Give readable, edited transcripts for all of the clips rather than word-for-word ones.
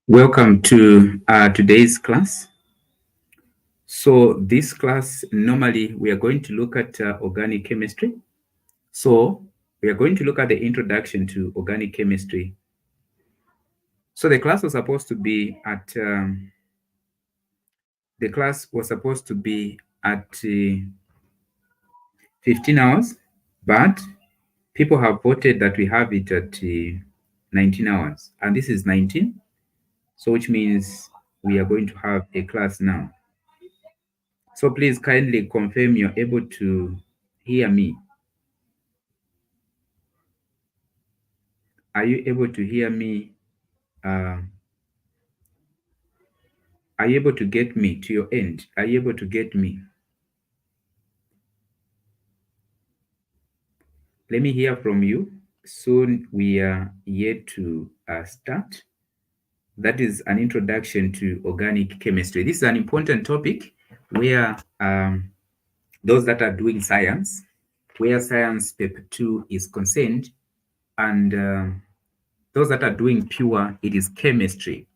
Welcome to today's class. So this class, normally we are going to look at organic chemistry. So we are going to look at the introduction to organic chemistry. So the class was supposed to be at 15 hours, but people have voted that we have it at 19 hours, and this is 19. So which means we are going to have a class now. So please kindly confirm you're able to hear me. Are you able to hear me? Uh, are you able to get me to your end? Are you able to get me? Let me hear from you. Soon we are yet to start. That is an introduction to organic chemistry. This is an important topic where those that are doing science, where science paper 2 is concerned, and those that are doing pure, it is chemistry.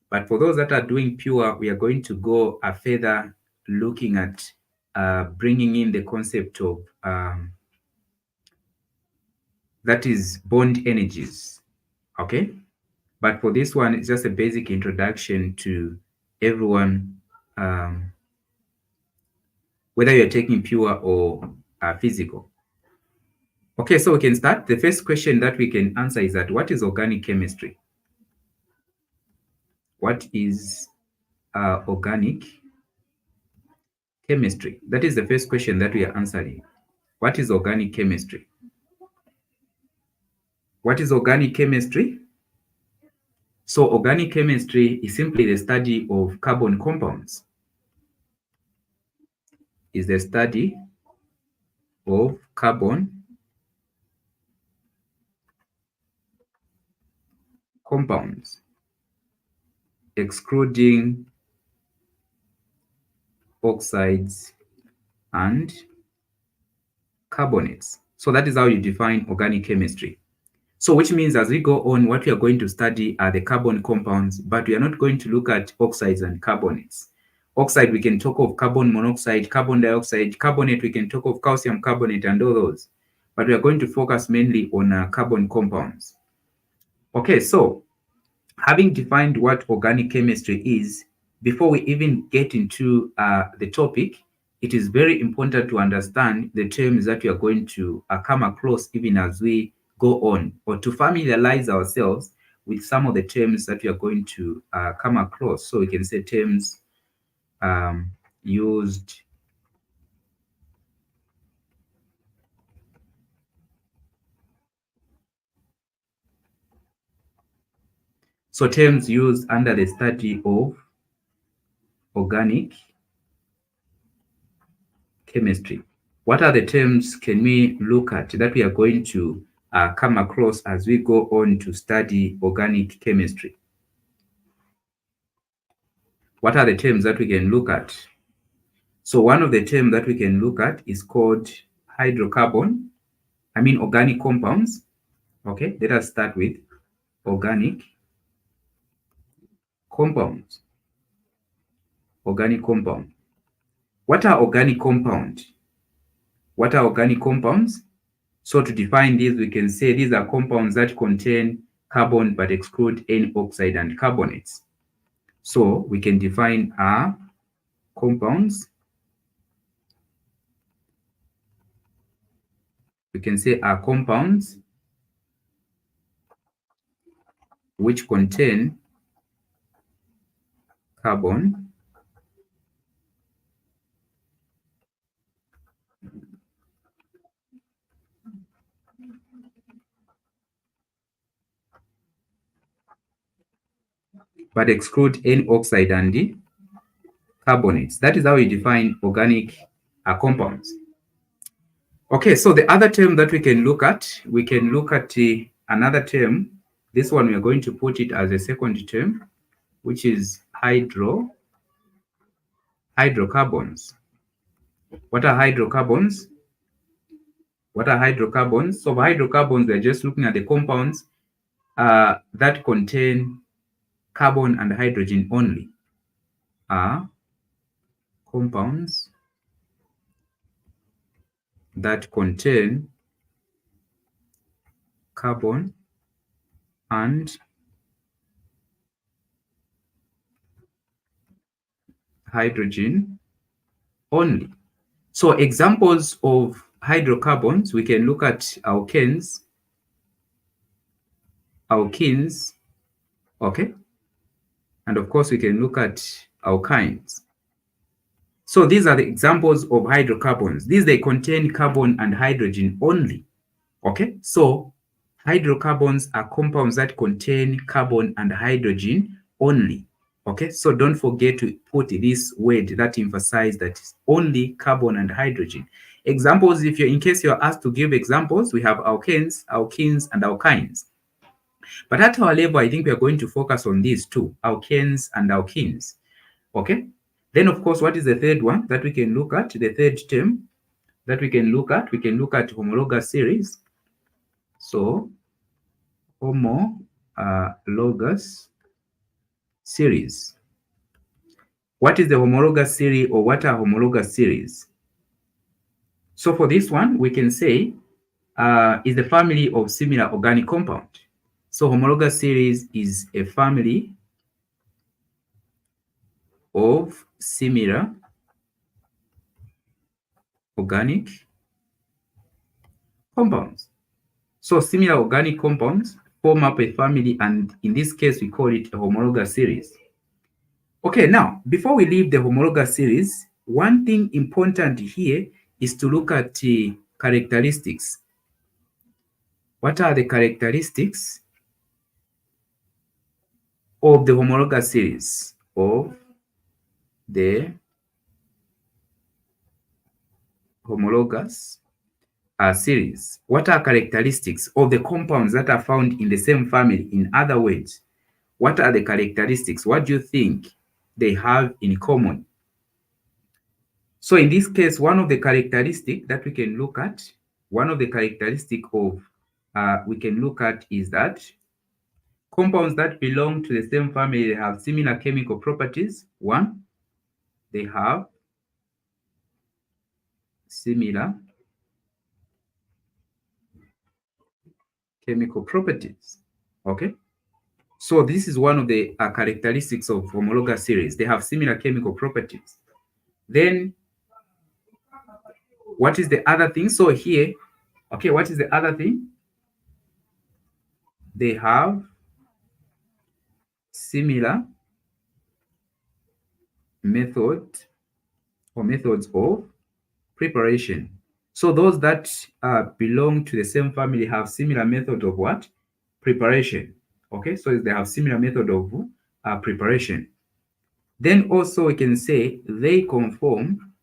But for those that are doing pure, we are going to go further looking at bringing in the concept of that is bond energies. Okay. But for this one, it's just a basic introduction to everyone, whether you're taking pure or physical. Okay, so we can start. The first question that we can answer is that what is organic chemistry? What is organic chemistry? That is the first question that we are answering. What is organic chemistry? What is organic chemistry? So organic chemistry is simply the study of carbon compounds. Is the study of carbon compounds, excluding oxides and carbonates. So that is how you define organic chemistry. So which means as we go on, what we are going to study are the carbon compounds, but we are not going to look at oxides and carbonates. Oxide, we can talk of carbon monoxide, carbon dioxide, carbonate, we can talk of calcium carbonate and all those. But we are going to focus mainly on carbon compounds. Okay, so having defined what organic chemistry is, before we even get into the topic, it is very important to understand the terms that we are going to come across even as we go on, or to familiarize ourselves with some of the terms that we are going to come across. So we can say terms used so terms used under the study of organic chemistry. What are the terms can we look at that we are going to come across as we go on to study organic chemistry? What are the terms that we can look at? So one of the terms that we can look at is called hydrocarbon. I mean organic compounds. Okay, let us start with organic compounds. Organic compound. What are organic compounds? What are organic compounds? So to define these, we can say these are compounds that contain carbon but exclude any oxide and carbonates. So we can define our compounds. We can say our compounds which contain carbon but exclude any oxide and the carbonates. That is how we define organic compounds. Okay, so the other term that we can look at another term. This one we are going to put it as a second term, which is hydrocarbons. What are hydrocarbons? What are hydrocarbons? So hydrocarbons, we're just looking at the compounds that contain carbon and hydrogen only are compounds that contain carbon and hydrogen only. So examples of hydrocarbons, we can look at alkanes, okay? And of course, we can look at alkynes. So these are the examples of hydrocarbons. These, they contain carbon and hydrogen only, okay? So hydrocarbons are compounds that contain carbon and hydrogen only, okay? So don't forget to put this word that emphasizes that it's only carbon and hydrogen. Examples, if you're, in case you're asked to give examples, we have alkanes, alkenes, and alkynes. But at our level, I think we are going to focus on these two, alkanes and alkenes, okay? Then, of course, what is the third one that we can look at? The third term that we can look at homologous series. So, homologous series. What is the homologous series, or what are homologous series? So for this one, we can say is the family of similar organic compound. So homologous series is a family of similar organic compounds. So similar organic compounds form up a family, and in this case, we call it a homologous series. Okay, now, before we leave the homologous series, one thing important here is to look at the characteristics. What are the characteristics of the homologous series? Of the homologous series. What are characteristics of the compounds that are found in the same family? In other words, what are the characteristics? What do you think they have in common? So in this case, one of the characteristics that we can look at, we can look at is that compounds that belong to the same family, they have similar chemical properties. One, they have similar chemical properties, okay? So this is one of the characteristics of homologous series. They have similar chemical properties. Then, what is the other thing? So here, okay, what is the other thing? They have similar method or methods of preparation. So those that belong to the same family have similar method of what? Preparation. Okay, so they have similar method of preparation. Then also we can say they conform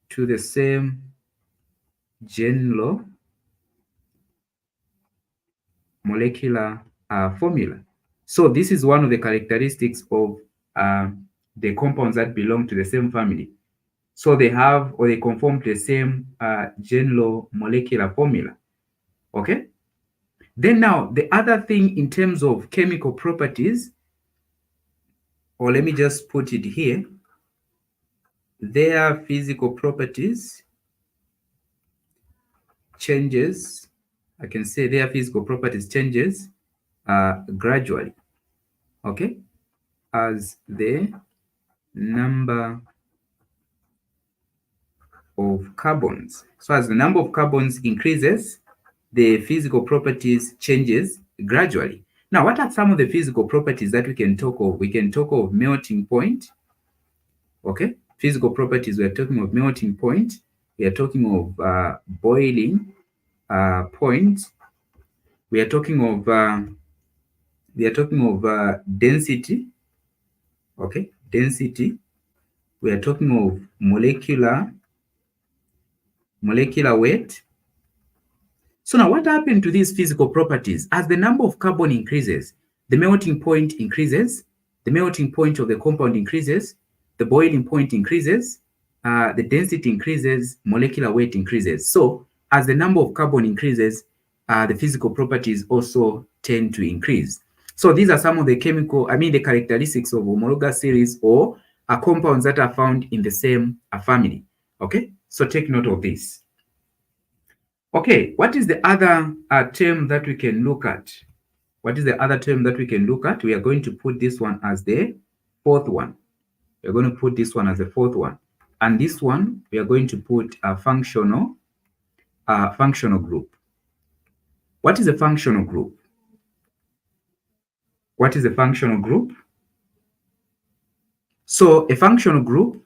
to the same general molecular formula. So this is one of the characteristics of the compounds that belong to the same family. So they have, or they conform to the same general molecular formula. Okay? Then now, the other thing in terms of chemical properties, or let me just put it here, their physical properties changes, I can say their physical properties changes gradually, okay, as the number of carbons. So as the number of carbons increases, the physical properties changes gradually. Now, what are some of the physical properties that we can talk of? We can talk of melting point, okay? Physical properties, we are talking of melting point. We are talking of boiling point. We are talking of density, okay? Density. We are talking of molecular weight. So now what happened to these physical properties? As the number of carbon increases, the melting point increases, the melting point of the compound increases, the boiling point increases, the density increases, molecular weight increases. So as the number of carbon increases, the physical properties also tend to increase. So these are some of the the characteristics of homologous series or compounds that are found in the same family. Okay, so take note of this. Okay, what is the other term that we can look at? What is the other term that we can look at? We are going to put this one as the fourth one. We're going to put this one as the fourth one. And this one, we are going to put a functional group. What is a functional group? What is a functional group? So a functional group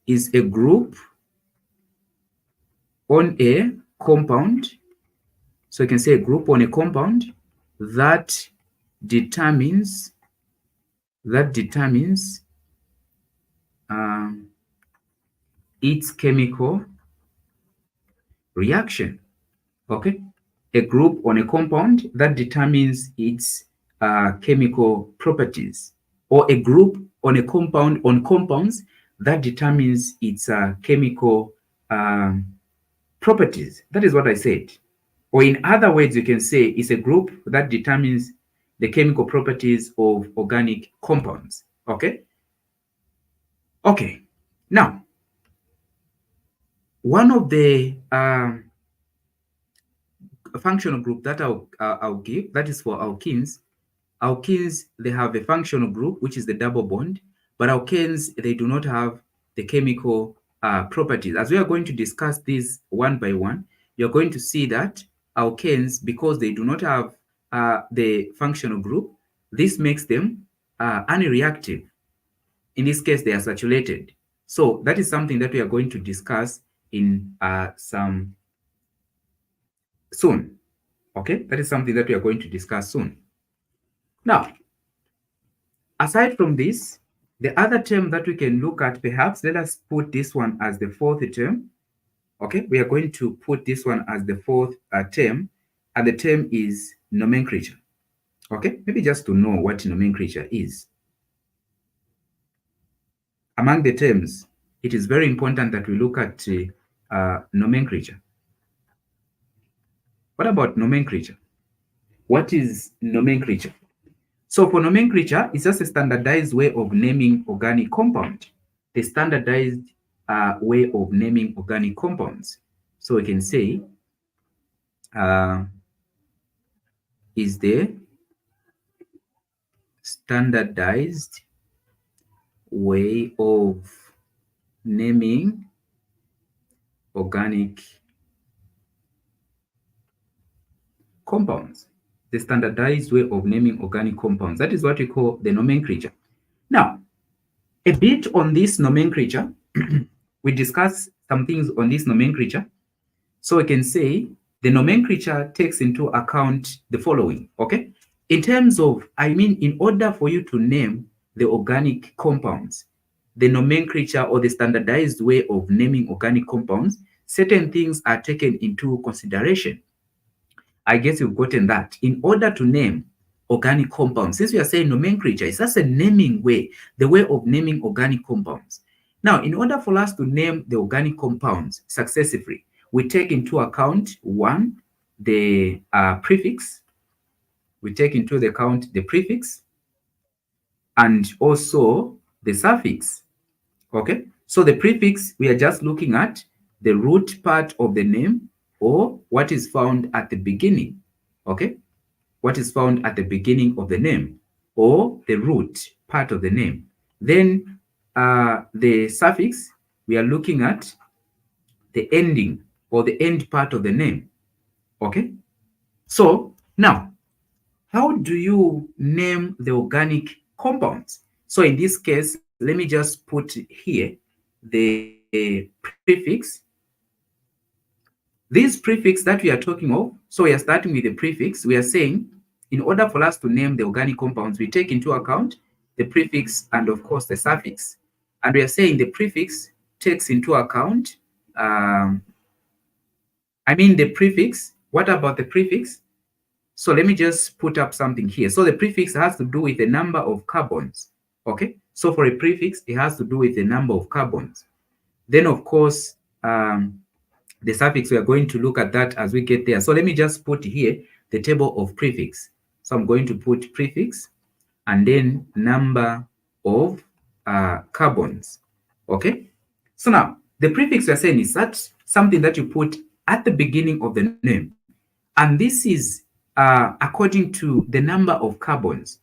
is a group on a compound. So you can say a group on a compound that determines its chemical reaction. Okay, a group on a compound that determines its chemical properties, or a group on a compound on compounds that determines its chemical properties. That is what I said. Or in other words, you can say it's a group that determines the chemical properties of organic compounds. Okay? Okay. Now, one of the functional group that I'll give, that is for alkenes. Alkenes, they have a functional group, which is the double bond, but alkanes, they do not have the chemical properties. As we are going to discuss these one by one, you're going to see that alkanes, because they do not have the functional group, this makes them unreactive. In this case, they are saturated. So that is something that we are going to discuss in some soon. Okay, that is something that we are going to discuss soon. Now, aside from this, the other term that we can look at, perhaps, let us put this one as the fourth term. Okay, we are going to put this one as the fourth term, and the term is nomenclature. Okay, maybe just to know what nomenclature is. Among the terms, it is very important that we look at nomenclature. What about nomenclature? What is nomenclature? So for nomenclature, it's just a standardized way of naming organic compound. The standardized way of naming organic compounds. So we can say is the standardized way of naming organic compounds. The standardized way of naming organic compounds. That is what we call the nomenclature. Now, a bit on this nomenclature, we discuss some things on this nomenclature. So we can say the nomenclature takes into account the following, okay? In terms of, in order for you to name the organic compounds, the nomenclature or the standardized way of naming organic compounds, certain things are taken into consideration. I guess you've gotten that. In order to name organic compounds, since we are saying nomenclature, it's just a naming way, the way of naming organic compounds. Now, in order for us to name the organic compounds successively, we take into account, one, the prefix. We take into account the prefix and also the suffix. Okay, so the prefix, we are just looking at the root part of the name, or what is found at the beginning. Okay, what is found at the beginning of the name, or the root part of the name. Then the suffix, we are looking at the ending or the end part of the name. Okay, so now, how do you name the organic compounds? So in this case, let me just put here the prefix. This prefix that we are talking of, so we are starting with the prefix. We are saying, in order for us to name the organic compounds, we take into account the prefix and, of course, the suffix. And we are saying the prefix takes into account, the prefix. What about the prefix? So let me just put up something here. So the prefix has to do with the number of carbons. Okay, so for a prefix, it has to do with the number of carbons. Then, of course, the suffix, we are going to look at that as we get there. So let me just put here the table of prefix. So I'm going to put prefix and then number of carbons. Okay. So now the prefix we're saying is that something that you put at the beginning of the name, and this is according to the number of carbons.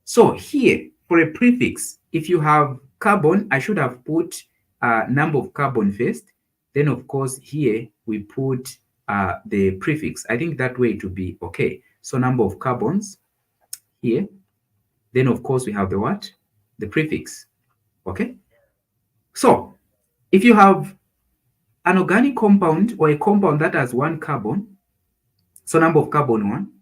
So here for a prefix, if you have carbon, I should have put number of carbon first. Then of course here we put the prefix. I think that way it will be okay. So number of carbons here. Then of course we have the what? The prefix. Okay. So if you have an organic compound or a compound that has one carbon, so number of carbon 1,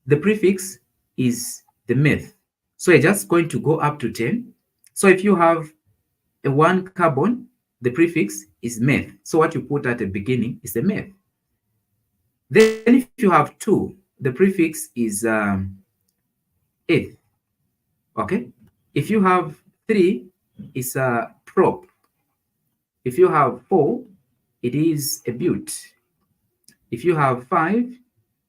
the prefix is the meth. So you're just going to go up to 10. So if you have a 1 carbon, the prefix is meth. So what you put at the beginning is the meth. Then if you have 2, the prefix is eth. Okay. If you have 3, it's a prop. If you have 4, it is a but. If you have 5,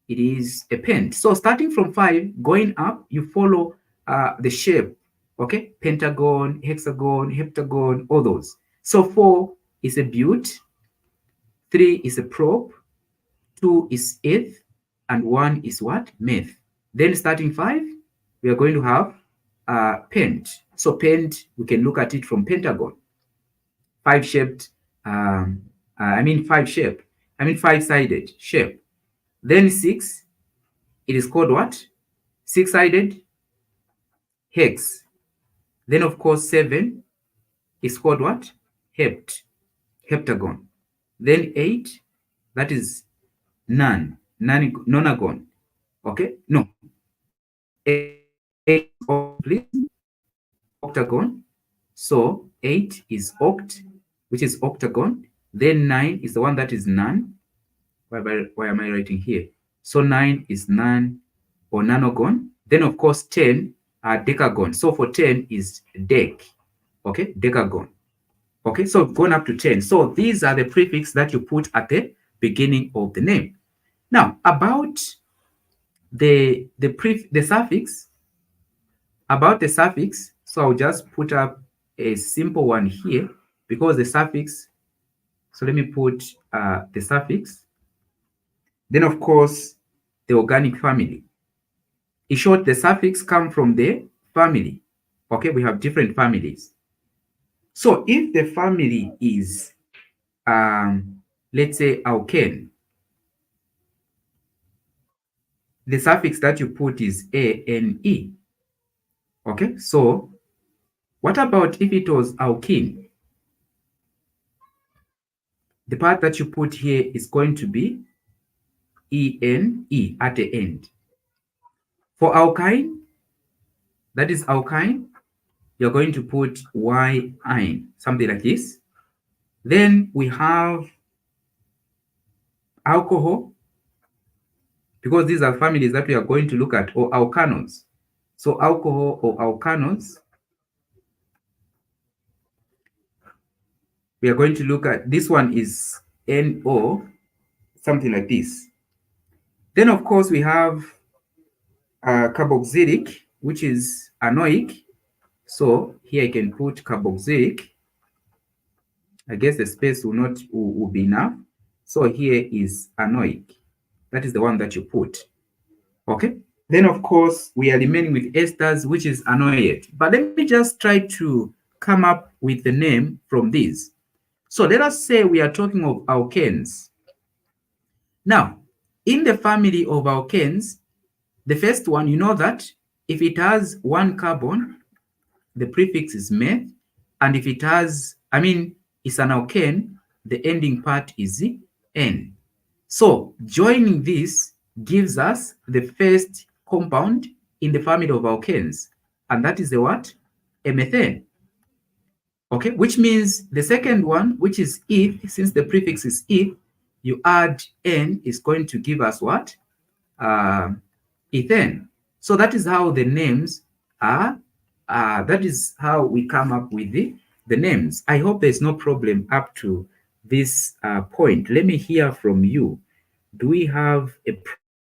it is a pent. So starting from 5, going up, you follow the shape. Okay, pentagon, hexagon, heptagon, all those. So 4 is a but, 3 is a prop, 2 is eth, and 1 is what? Meth. Then starting 5, we are going to have pent. So pent, we can look at it from pentagon. 5-shaped, five-sided shape. Then 6, it is called what? 6-sided hex. Then of course 7 is called what? Heptagon. Then 8, that is nonagon. Okay, no. 8 please. Octagon. So 8 is oct, which is octagon. Then 9 is the one that is non. Why am I writing here? So 9 is non or nonagon. Then of course 10 are decagon. So for 10 is dec. Okay, decagon. Okay, so going up to 10. So these are the prefix that you put at the beginning of the name. Now about the suffix. About the suffix, so I'll just put up a simple one here because the suffix. So let me put the suffix. Then of course the organic family. In short, the suffix come from the family. Okay, we have different families. So if the family is, let's say, alkane, the suffix that you put is ane. Okay, so what about if it was alkene? The part that you put here is going to be ene at the end. For alkyne, that is alkyne, you're going to put yine, something like this. Then we have alcohol, because these are families that we are going to look at, or alkanos. So alcohol or alkanos, we are going to look at, this one is NO, something like this. Then of course we have carboxylic, which is anoic. So here I can put carboxylic. I guess the space will be enough. So here is anoic. That is the one that you put. Okay. Then of course we are remaining with esters, which is anoic. But let me just try to come up with the name from these. So let us say we are talking of alkanes. Now, in the family of alkanes, the first one, you know that if it has 1 carbon, the prefix is meth. And if it has, it's an alkane, the ending part is N. So joining this gives us the first compound in the family of alkanes. And that is the what? A methane. Okay, which means the second one, which is eth, since the prefix is eth, you add N, is going to give us what? Ethane. So that is how the names are. That is how we come up with the names. I hope there's no problem up to this point. Let me hear from you. Do we have a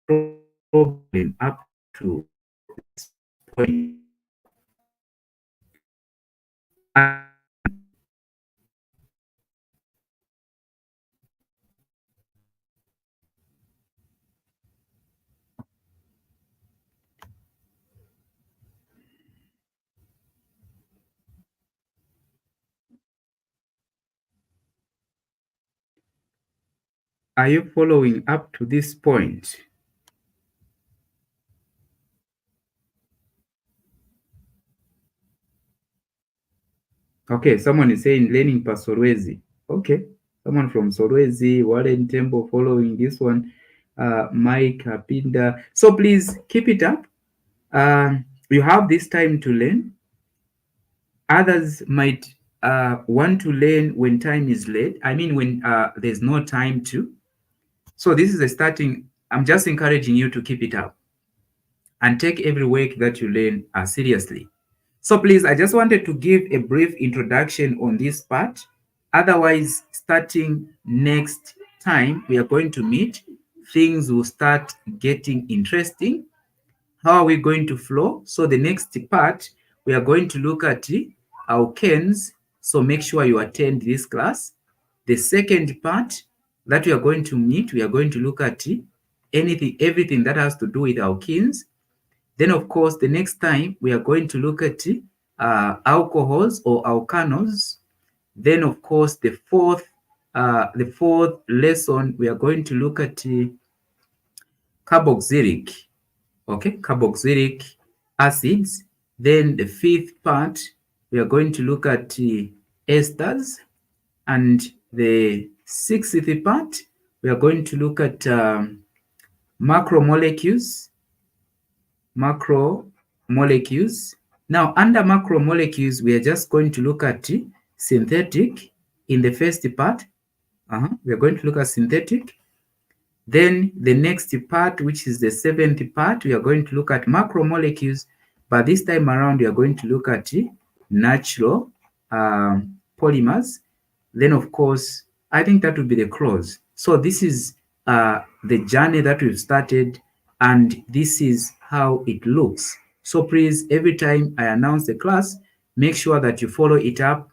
problem up to this point. Are you following up to this point? Okay, someone is saying learning per Solwezi. Okay, someone from Solwezi, Warren Temple following this one, Mike Pinda. So please keep it up. You have this time to learn. Others might want to learn when time is late. I mean, when there's no time to. So this is a starting. I'm just encouraging you to keep it up and take every work that you learn seriously. So please, I just wanted to give a brief introduction on this part. Otherwise, starting next time we are going to meet, things will start getting interesting. How are we going to flow? So the next part, we are going to look at our alkanes. So make sure you attend this class. The second part that we are going to meet, we are going to look at everything that has to do with our alkenes. Then, of course, the next time we are going to look at alcohols or alkanos. Then, of course, the fourth lesson we are going to look at carboxylic, okay, carboxylic acids. Then the fifth part we are going to look at esters, and the sixth part we are going to look at macromolecules. Macromolecules. Now, under macromolecules, we are just going to look at synthetic in the first part. We are going to look at synthetic. Then the next part, which is the seventh part, we are going to look at macromolecules. But this time around, we are going to look at natural polymers. Then, of course, I think that will be the close. So this is the journey that we've started, and this is how it looks. So please, every time I announce the class, make sure that you follow it up.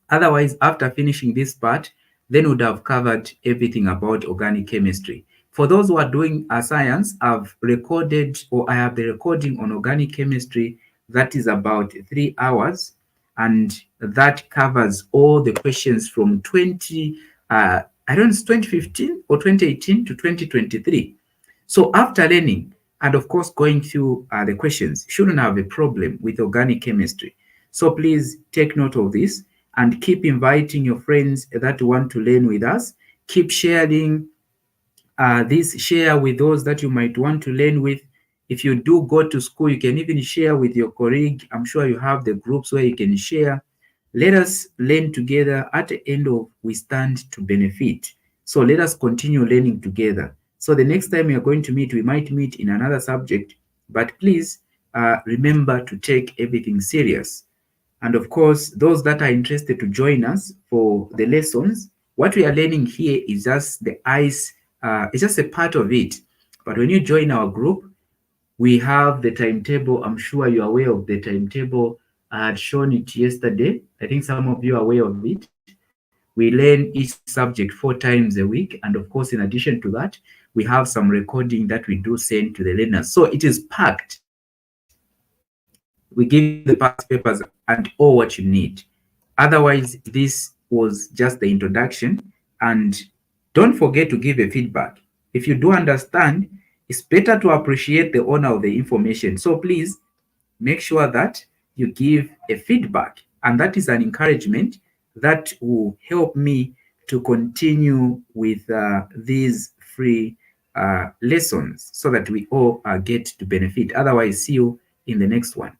Otherwise, after finishing this part, then we would have covered everything about organic chemistry. For those who are doing science, I've recorded, or I have the recording on organic chemistry that is about 3 hours, and that covers all the questions from 2015 or 2018 to 2023. So after learning, and of course going through the questions, shouldn't have a problem with organic chemistry. So please take note of this and keep inviting your friends that want to learn with us. Keep sharing share with those that you might want to learn with. If you do go to school, you can even share with your colleague. I'm sure you have the groups where you can share. Let us learn together. At the end of, we stand to benefit. So let us continue learning together. So the next time we are going to meet, we might meet in another subject, but please remember to take everything serious. And of course, those that are interested to join us for the lessons, what we are learning here is just the ice, it's just a part of it. But when you join our group, we have the timetable. I'm sure you're aware of the timetable. I had shown it yesterday. I think some of you are aware of it. We learn each subject 4 times a week. And of course, in addition to that, we have some recording that we do send to the learners. So it is packed. We give you the past papers and all what you need. Otherwise, this was just the introduction. And don't forget to give a feedback. If you do understand, it's better to appreciate the owner of the information. So please make sure that you give a feedback. And that is an encouragement that will help me to continue with these free lessons so that we all get to benefit. Otherwise, see you in the next one.